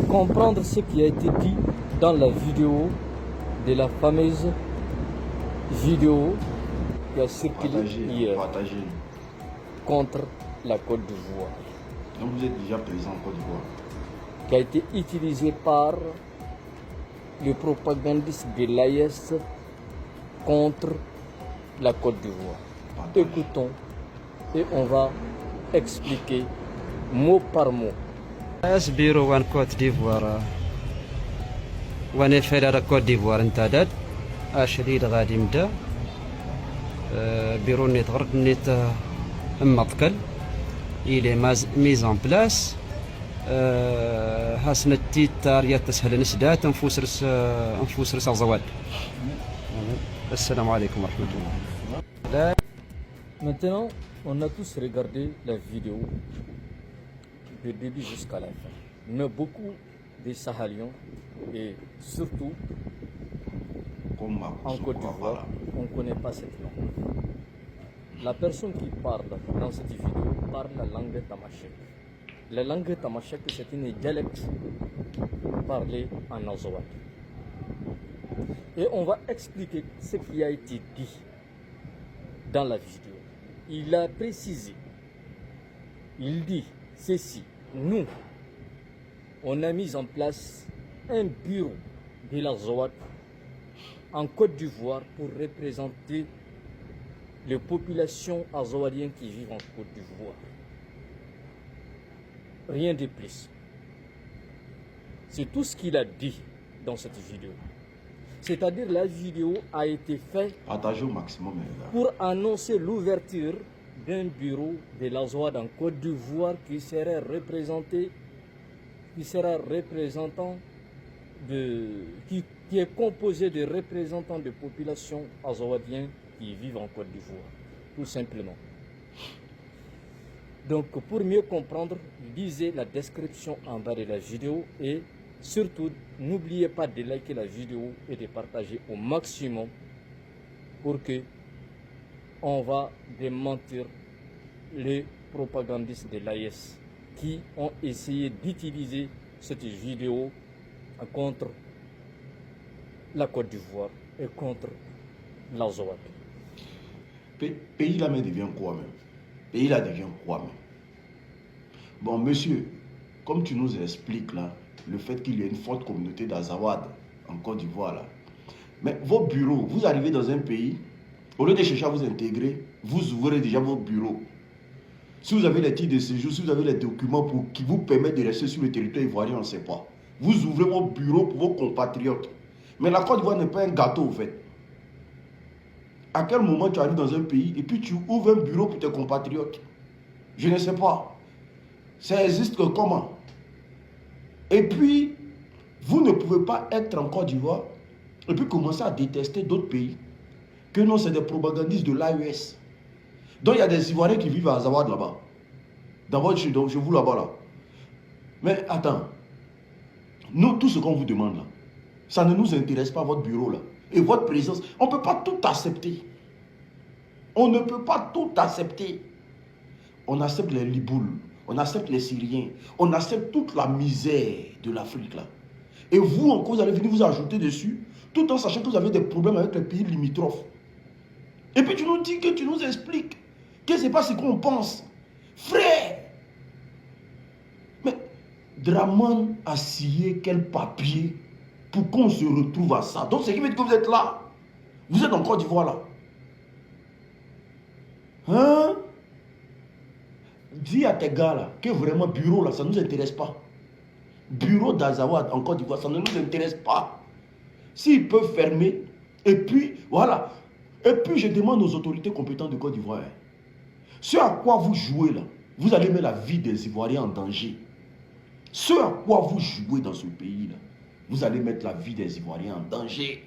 comprendre ce qui a été dit dans la vidéo de la fameuse vidéo qui a circulé hier contre la Côte d'Ivoire. Donc vous êtes déjà présent en Côte d'Ivoire. Qui a été utilisé par le propagandiste de l'AES contre la Côte d'Ivoire. Écoutons et on va expliquer mot par mot. بيرو وان كوت ديفوار وانا فعلا كوت ديفوار انتداد اشريد غادي مدا بيرو نيت غرد نيت مطكل الى ميز ان بلاس هاسنا التيتار يا تسهل نسدات انفوس رس زواد. السلام عليكم ورحمه الله. Maintenant, on a tous regardé la vidéo du début jusqu'à la fin. Mais beaucoup de Sahaliens et surtout en Côte d'Ivoire, on ne connaît pas cette langue. La personne qui parle dans cette vidéo parle la langue tamashek. La langue tamashek, c'est une dialecte parlée en Azawad. Et on va expliquer ce qui a été dit dans la vidéo. Il a précisé, il dit ceci: nous, on a mis en place un bureau de l'Azawad en Côte d'Ivoire pour représenter les populations azawadiennes qui vivent en Côte d'Ivoire. Rien de plus. C'est tout ce qu'il a dit dans cette vidéo. C'est-à-dire la vidéo a été faite partagez au maximum pour annoncer l'ouverture d'un bureau de l'Azawad en Côte d'Ivoire qui sera représentant qui est composé de représentants de populations azawadiennes qui vivent en Côte d'Ivoire, tout simplement. Donc pour mieux comprendre, lisez la description en bas de la vidéo et surtout n'oubliez pas de liker la vidéo et de partager au maximum pour que on va démentir les propagandistes de l'AES qui ont essayé d'utiliser cette vidéo contre la Côte d'Ivoire et contre l'Azawad. Pays là mais devient quoi même? Pays là devient quoi même? Bon monsieur, comme tu nous expliques là, le fait qu'il y ait une forte communauté d'Azawad en Côte d'Ivoire là. Mais vos bureaux, vous arrivez dans un pays, au lieu de chercher à vous intégrer, vous ouvrez déjà vos bureaux. Si vous avez les titres de séjour, si vous avez les documents qui vous permettent de rester sur le territoire ivoirien, on ne sait pas. Vous ouvrez vos bureaux pour vos compatriotes. Mais la Côte d'Ivoire n'est pas un gâteau, en fait. À quel moment tu arrives dans un pays et puis tu ouvres un bureau pour tes compatriotes? Je ne sais pas. Ça existe comment? Et puis, vous ne pouvez pas être en Côte d'Ivoire et puis commencer à détester d'autres pays. Que non, c'est des propagandistes de l'AES. Donc, il y a des Ivoiriens qui vivent à Azawad là-bas. D'abord, chez vous là-bas là. Mais attends. Nous, tout ce qu'on vous demande là, ça ne nous intéresse pas, votre bureau là. Et votre présence, on ne peut pas tout accepter. On ne peut pas tout accepter. On accepte les Libouls, on accepte les Syriens, on accepte toute la misère de l'Afrique là. Et vous encore, vous allez venir vous ajouter dessus, tout en sachant que vous avez des problèmes avec les pays limitrophes. Et puis tu nous dis que tu nous expliques que ce n'est pas ce qu'on pense. Frère! Mais Draman a signé quel papier pour qu'on se retrouve à ça? Donc, ce qui veut dire que vous êtes là. Vous êtes en Côte d'Ivoire là. Hein? Dis à tes gars là que vraiment bureau là, ça ne nous intéresse pas. Bureau d'Azawad en Côte d'Ivoire, ça ne nous intéresse pas. S'ils peuvent fermer, et puis voilà. Et puis je demande aux autorités compétentes de Côte d'Ivoire, ce à quoi vous jouez là, vous allez mettre la vie des Ivoiriens en danger. Ce à quoi vous jouez dans ce pays là, vous allez mettre la vie des Ivoiriens en danger.